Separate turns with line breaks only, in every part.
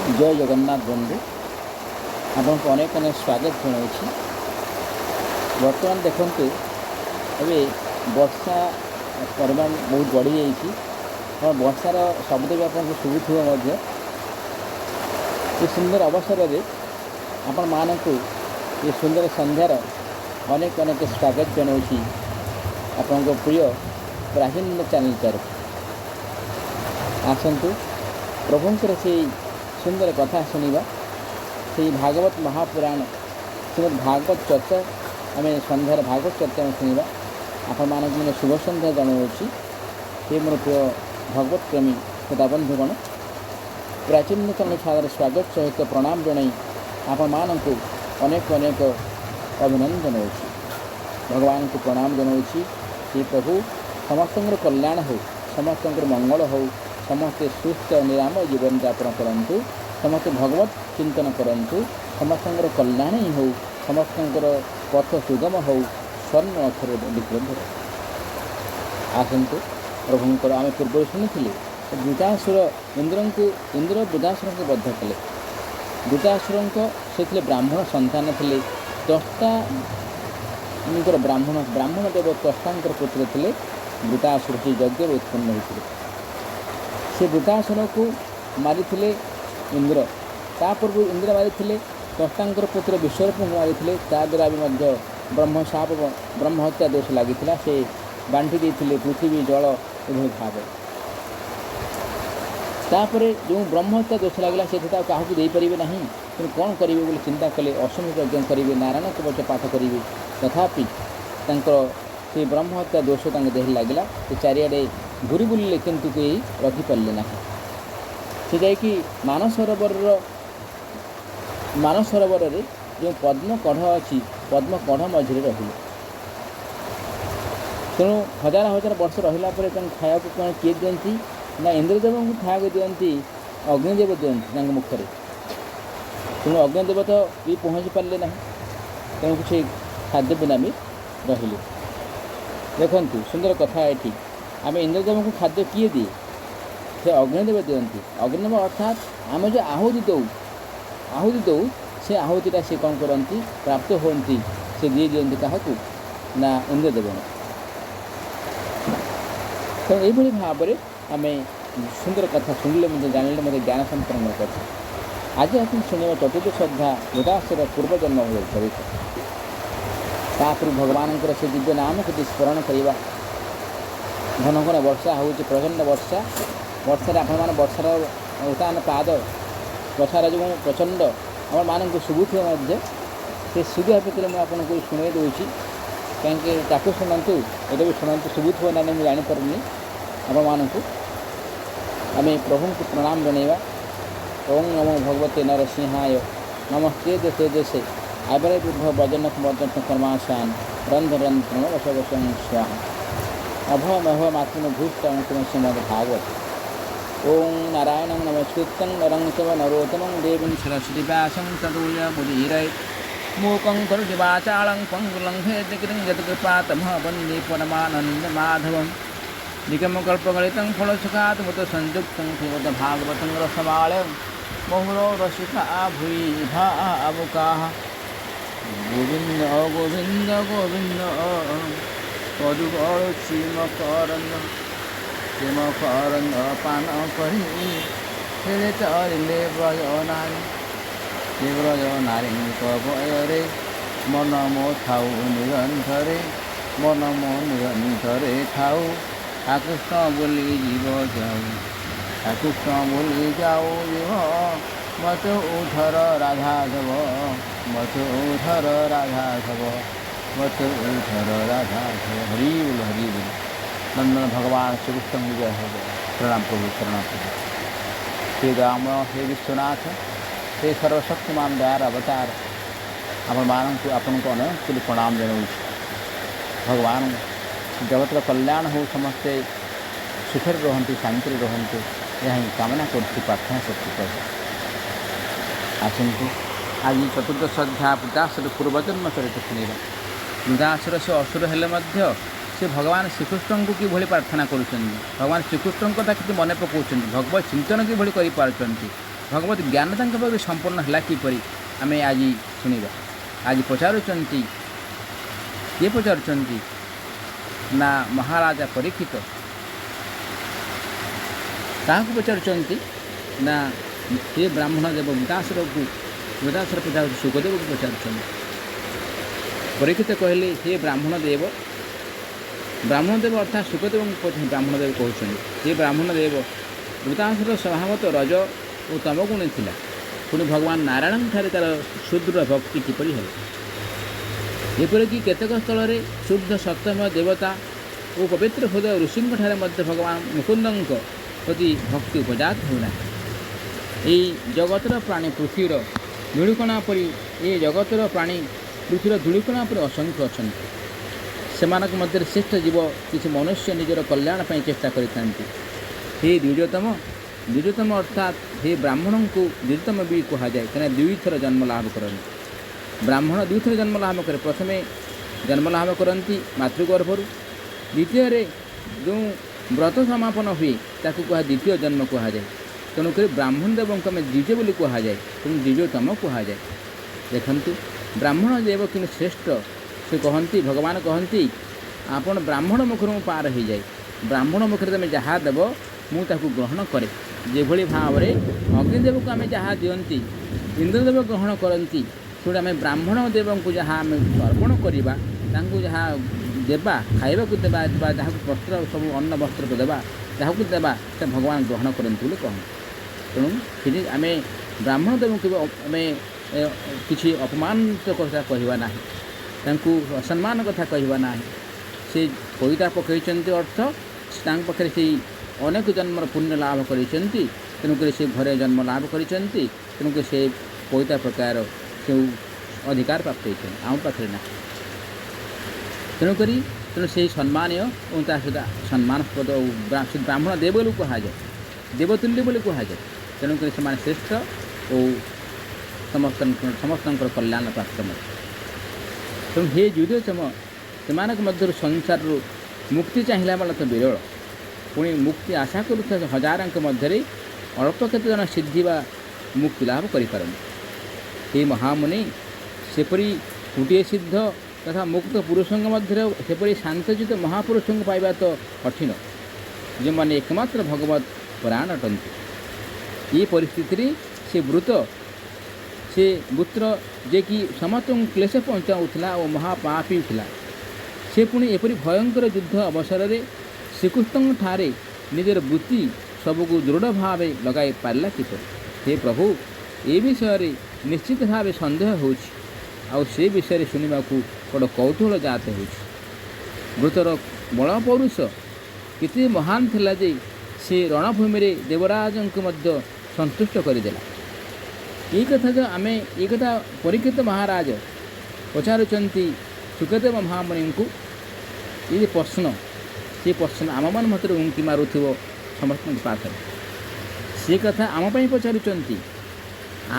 जय जगन्नाथ बंधु आपको अनेक अनेक स्वागत जनावि। बर्तमान देखु ए वर्षा परिमाण बहुत बढ़ी जाइए और वर्षार शब्द भी आपको शुभुव। ये सुंदर अवसर में आपण मानक ये सुंदर संध्यार अनेक अनेक स्वागत जनावि। आपण प्रिय प्राचीन चैनल तरफ आसतु प्रभुंर से सुंदर कथा शुणा से भागवत महापुराण श्रीमद भागवत चर्चा आम सन्धार भागवत चर्चा में शुणा। आपण मानक मैंने शुभ सन्ध्या जनावि। ये मोर प्रिय भगवत प्रेमी श्रोता बंधुगण प्राचीन चैनल छात्र स्वागत सहित प्रणाम जन आपण मानक अनेक अनेक अभिनंदन जनावि। भगवान को प्रणाम जनावि। ये प्रभु समस्त कल्याण हो, समस्त मंगल हो, समस्ते सुस्थ निरामय जीवन यापन करूँ, समस्त भगवत चिंतन करूँ, समस्त कल्याण ही हो, समस्त पथ सुगम हो, स्वर्ण अक्षर लिखिबंध आसतु प्रभुंर आम पूर्व शुणी वृतासुर इंद्र वृतासुर को बद्ध कले। वृतासुर से ब्राह्मण संतान थे 10टा ब्राह्मण देव 10टा पुत्र थे। वृतासुर से यज्ञ उत्पन्न होते से वृतासुर को मारी इंद्र। ता पूर्व इंद्र मारी 10टा पुत्र विश्वरूप को मारी। द्वारा भी ब्रह्म हत्या दोष लगी से बांटी देते पृथ्वी जल एभली भाव। तापर जो ब्रह्म हत्या दोष लगला से क्या देपारे ना कि कौन करेंगे बोले चिंता कले। अश्वमेध यज्ञ करेंगे, नारायण कवच पाठ करेंगे, तथापि से ब्रह्म हत्या दोष देह लगला। से चारिआडे घूरी बुलिले किंतु कई रखिपारे ना। से जाकि मानस सरोवर जो पद्म कढ़ अच्छी पद्म कढ़ मझे रही। तेणु हजार हजार वर्ष रहा खाया कौन किए दिखती ना इंद्रदेव को खाया दिखती अग्निदेव दिखती मुखर। तेणु अग्निदेव तो भी पहुँची पारे ना। तेणु किसी खाद्य बिना भी रही। देखु सुंदर कथा ये आम इंद्रदेव को खाद्य किए दिए से अग्निदेव दिखती। अग्निदेव अर्थात आम जो आहुति दौ से आहुतिटा से कौन करती प्राप्त होती से दिए दिखती क्या ना इंद्रदेव। तो यही भाव में आम सुंदर कथा शुणिले मतलब जानिले मतलब ज्ञान संपन्न कथा। आज आप शुणा चतुर्थ श्रद्धा वृतासुर पूर्वजन्म हो तापर भगवान से दिव्य नाम को स्मरण करवा। घन घन वर्षा हो प्रचंड वर्षा वर्षा आपण मैंने वर्षार वर्तमान पाद वर्षार जो प्रचंड आम मान शुभुवे मध्य से शुभा भितर मुझे शुणे दूसरी कहीं शुणु ये भी शुणु शुभुवे ना मुझे जानीपारे आपण मानक आम प्रभु को प्रणाम जनवा। ओं नमो भगवते नरसिंहाय नमस्ते देशे देशे आविर्भूत वजनक वजन कर्माशान रंध रंध्र वश वशं स्वाहा अभय अभय मातृ भूष्ट श्रीमद भागवत। ओं नारायण नमस्कृतं नरं चैव नरोत्तमं देवीं सरस्वती व्यासं ततो जयमुदीरये मूकं करोति वाचालं पङ्गुं लङ्घयति यत्कृपातमः वन्दे परमानन्दमाधवं। निगमकल्पगलितं फलसुखात् मुतसंयुक्तं श्रीमद्भागवतं रसमालयं मुहुरो रसिका भूयि भावुकाः। गोविंद गोविंद गोविंद पदुबल श्रीमकरंद पान करी हेले चरिले ब्रज नारी कवयरे मन मो थाऊ निरंतरे मन मो निरंतरे थाऊ। आकृष्ण बोली जीव जाऊ आकृष्ण बोली जाऊ जीव मत उधर राधा धव मत उधर राधा धव मत उधर राधा धव। हरि बोल हरि बोल। नंदन भगवान श्री कृष्ण विजय हो गए। प्रणाम प्रभु शरण प्रभु। श्री राम हे विश्वनाथ हे सर्वशक्तिमान दयार अवतार आपण मानक आपन को अनंत प्रणाम जनाऊँ। भगवान जगत कल्याण हो, समस्ते सुखर रहतु शांति रहतु यह कामना कर प्रार्थना कर। आसतु आज चतुर्थ श्रद्धा वृतासुर पूर्वजन्म चरित शुणा। वृतासुर से असुर हेले से भगवान श्रीकृष्ण को किभली प्रार्थना करुँच। भगवान श्रीकृष्ण कथा कि मन पकाउं। भगवत चिंतन किभली कर भगवत ज्ञान तांका पाखे संपूर्ण है किपरि आमे आज शुणा। आज पचारुचंती किए पचारुचंती ना महाराजा परीक्षित क्या पचारुचंती ना हे ब्राह्मण देव वृतासुर को वृतासुर पिता सुखदेव को पचारुचंती। परीक्षित कहले हे ब्राह्मण देव अर्थात सुखदेव ब्राह्मण देव कहते हे ब्राह्मण देव वृतासुर स्वभावत रज और तमगुण थिला पुणी भगवान नारायण ठारे तार सुदृढ़ भक्ति किपरि है एपरिक केतक स्थल में शुद्ध सत्यमय देवता और पवित्र हृदय ऋषि ठारे भगवान मुकुंद प्रति भक्ति उपजात होना। यही जगतर प्राणी पृथ्वीर धूलिकणा परी ये जगतर प्राणी पृथ्वीर धूलिकणा पर असंख्य अच्छा से मध्य श्रेष्ठ जीव किसी मनुष्य निजर कल्याण पर चेष्टा करते हे द्विजतम अर्थात हे ब्राह्मण को द्विजतम भी कह जाए कहीं दुईथर जन्म लाभ करते ब्राह्मण दुईथर जन्म लाभ करे प्रथमे जन्म लाभ करती मातृगर्भर द्वितीय जो व्रत समापन हुए ताकू कह द्वितीय जन्म कह जाए तेणुक ब्राह्मण देव को आम द्विज बोली कह जाए तेणु द्विजतम कह जाए। देखु ब्राह्मण देव कि श्रेष्ठ से कहती भगवान कहती आपण ब्राह्मण मुखर पार हो जाए ब्राह्मण मुखर तुम जहाँ देव मुझे ग्रहण करे जो भाव में अग्निदेव को आम जहाँ दिंती इंद्रदेव ग्रहण करती थोड़ा आम ब्राह्मण देव को जहाँ आम अर्पण करवा जहाँ देवा खाइबा को देवा जहाँ वस्त्र सब अन्न वस्त्र को देवा जहाँ को देवा से भगवान ग्रहण करते बोले कहते तेणु आम ब्राह्मण देव को आम किसी अपमान कथा कहवा ना असम्मान कथा कहवा ना से कविता पकड़ अर्थ पाखे से अनेक जन्मर पुण्य लाभ करती तेणुक से घरे जन्म लाभ करती तेणुक से कविता प्रकार से अधिकार प्राप्त होती आम पाखे ना तेणुक तेणु से सम्मानीय और सहित सम्मानस्पद ब्राह्मण देव बोली कह जाए देवतुल्य बोली कह जाए तेणुक से श्रेष्ठ और समस्त कल्याण प्राप्त तेणु हे द्विजतम से संसार मुक्ति चाहिए वाला तो विरल पुणी मुक्ति आशा करुता हजार मध्य अल्प केत जन सिद्धि वा मुक्ति लाभ करें हे महामुनि सेपरी गोटे सिद्ध तथा मुक्त पुरुषों मध्य सेपरी शांतचित महापुरुषों पाइबा तो कठिन जो मैंने एकमात्र भगवत प्राण अटंती ये परिस्थिति से वृत से पुत्र जे कि समस्त क्लेश पहुँचाऊला और महापापी था से पुणी एपरी भयंकर युद्ध अवसर में श्रीकृष्ण ठारे निजर वृत्ति सबको दृढ़ भाव लगाई पारा किपर हे प्रभु ये विषय निश्चित भाव सन्देह हो से विषय शुणा बड़ कौतूहल जात हो मृतर बल पौरुष कितने महान थिला जे से रणभूमि में देवराज को संतुष्ट करदेला ये कथा जो आम ये कथा परीक्षित महाराज पचारुचंती सुखदेव महामुनि को ये प्रश्न से प्रश्न आम मान मत उंकी मारुथ समस्त पाखे से कथा आमपाई पचारुचंती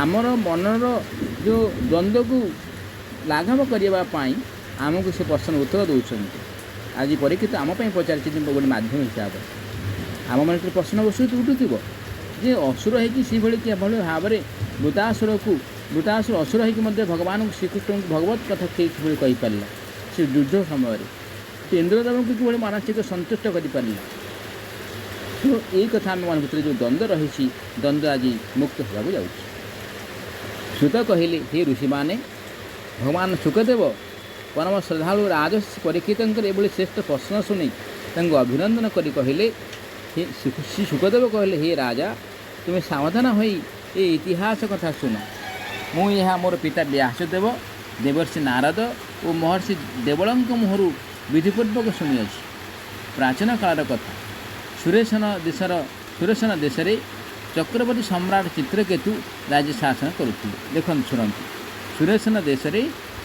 आमर मनर जो द्वंद्व को लाघव करने आमको से प्रश्न उत्तर दौरान आज परीक्षित आमपाई पचार गोटे मध्यम हिसाब से आम मन प्रश्न बसुत उठुव जे असुर होली भाव में वृतासुर असुर होकर भगवान श्रीकृष्ण को भगवत कथा किभली कहीपारा से युद्ध समय से इंद्रदेव को किभली मानसिक संतुष्ट कर पारा तो यही कथा आम मान भर जो द्वंद्व रही द्वंद्व आज मुक्त होगा जाऊँ। सुत कहले हे ऋषि मैंने भगवान सुखदेव परम श्रद्धालु राजर्षि परीक्षित ये श्रेष्ठ प्रश्न शुणी अभिनंदन कर कहले श्री सुखदेव कहले हे राजा तुम्हें सावधान हो ये इतिहास कथा शुण मुझे मोर पिता व्यासदेव देवर्षि नारद और महर्षि देवल मुहर विधिपूर्वक शुणी प्राचीन काल कथा सुरेशन देश चक्रवर्ती सम्राट चित्रकेतु राज्य शासन करुले देखते शुणु सुरेशन देश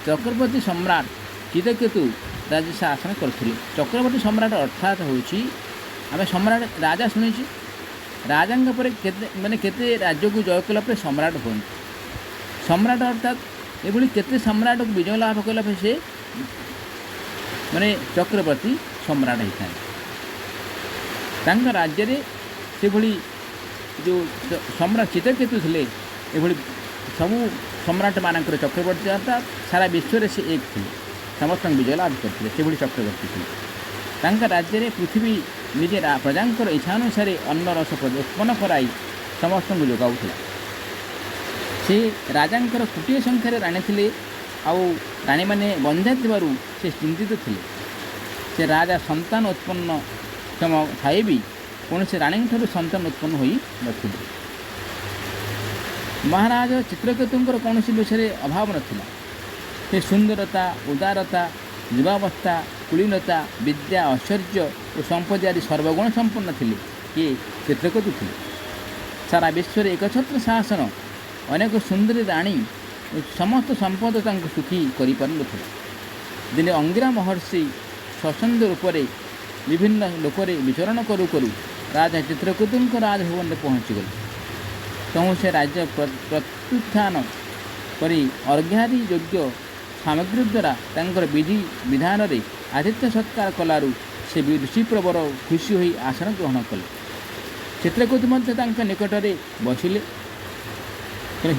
चक्रवर्ती सम्राट चित्रकेतु राज्य शासन करुले चक्रवर्ती सम्राट अर्थात हूँ आम सम्राट राजा शुणी राजा माने केते राज्य को जय कला सम्राट हूँ सम्राट अर्थात ये केते सम्राट को विजय लाभ कला से माने चक्रवर्ती सम्राट होता है राज्य से जो सम्राट चित्रकेतु थे एभली सबू सम्राट मानकर चक्रवर्ती अर्थात सारा विश्व से एक थे समस्त विजय लाभ करते से चक्रवर्ती थे राज्य में पृथ्वी निजे प्रजा इच्छानुसार अन्न रस उत्पन्न कराई समस्त जोगाऊला से राजा कोटिए संख्यार राणी थे आउ राणी मैंने बंधा से चिंतित थे से राजा संतान उत्पन्न क्षम थाए भी कौन से राणी ठार संतान उत्पन्न हो नथिले महाराज चित्रकेतुंकर कौन विषय अभाव नथिला से सुंदरता उदारता युवावस्था कुलीनता विद्या ऐश्वर्य और संपत्ति आदि सर्वगुण संपन्न थे किए चित्रकेतु थे सारा विश्व एकछत्र शासन अनेक सुंदरी राणी समस्त संपद सुखी कर दिने अंगिरा महर्षि स्वच्छंद रूप से विभिन्न लोकरे विचरण करू करू राजा चित्रकेतुंक राजभवन में पहुँचीगले तहु से राज्य प्रत्युत्थान करी अर्घ्यादि योग्य सामग्री द्वारा तंकर विधि विधान रे आतिथ्य सत्कार कलारू से ऋषिप्रवर खुशी होई आसन ग्रहण कले चित्रकेतु मध्य निकट में बसिले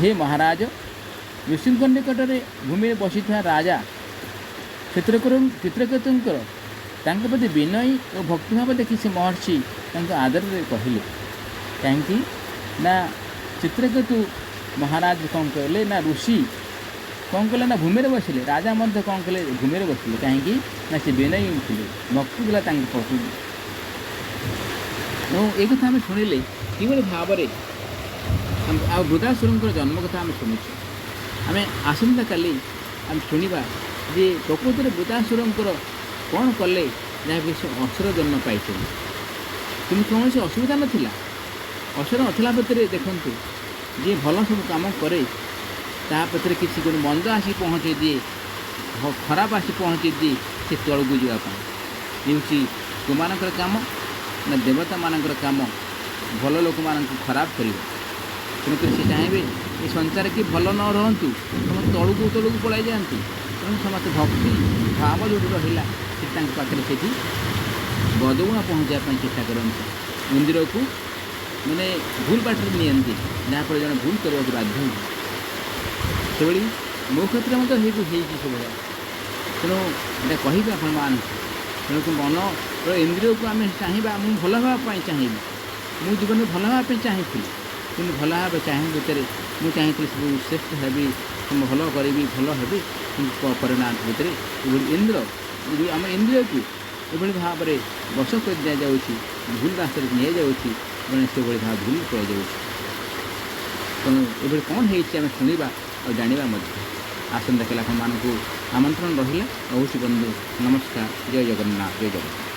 हे महाराज ऋषि निकट में भूमि बसी राजा चित्रकेतुंकर प्रति विनयी और भक्तिभाव देखी से महर्षि आदर कहले कहीं ना चित्रकेतु महाराज कौन कहले ना ऋषि कौन कले ना भूमि बसिले राजा मध्य कौन कले भूमि बसिले कहीं ना से विनयी थे भक्ति गला प्रति एक कथा आम शुणिले कि भाव आ वृद्धासुर जन्म कथा आम शुणुचे आम आसंता काली आम शुणा जे प्रकृत में वृद्धासुर कौन कले जहाँकि से असुर जन्म पाई कि कौन से असुविधा नाला असुर नथिला भितर देखूँ जी भल सब कम करे तापत्र किसी गोटे मंद आसी पहुँचे दिए खराब आसी पहुँचे दिए से तल को जावाई ये तुमर कम ना देवता मानकर कम भल लोक मान खराब कर तेणुक से चाहिए ये संसार कि भल न रुँ तुम तलू पलाई जाती तेणु समस्त भक्ति भाव जो रहा से पाखे से बदगुण पहुँचापी चेषा करती मंदिर को मैंने भूल बाट नियंती जहाँफल जन भूल करने बाध्य से मो क्षेत्र में सब भाया तेणु यहाँ कह आप तेणुक मन इंद्रिय को आम चाहिए मुझे भल हाँपाई चाहिए मो जीवन में भल हाँपाई चाहिए कि भल हाँ चाहिए भितर मुझे चाहिए सब श्रेष्ठ हेबी भल करी भल हेबी परिणाम भितर इंद्र आम इंद्रिय को ये भाव में बस कर दि जाऊँगी भूल रास्ते नहीं जाऊँगी से भाव भूल कर तेणु ये कौन है शुणा और जाना आसंता काल आप आमंत्रण रहा रोचे बंधु नमस्कार जय जगन्नाथ जय जगन्नाथ।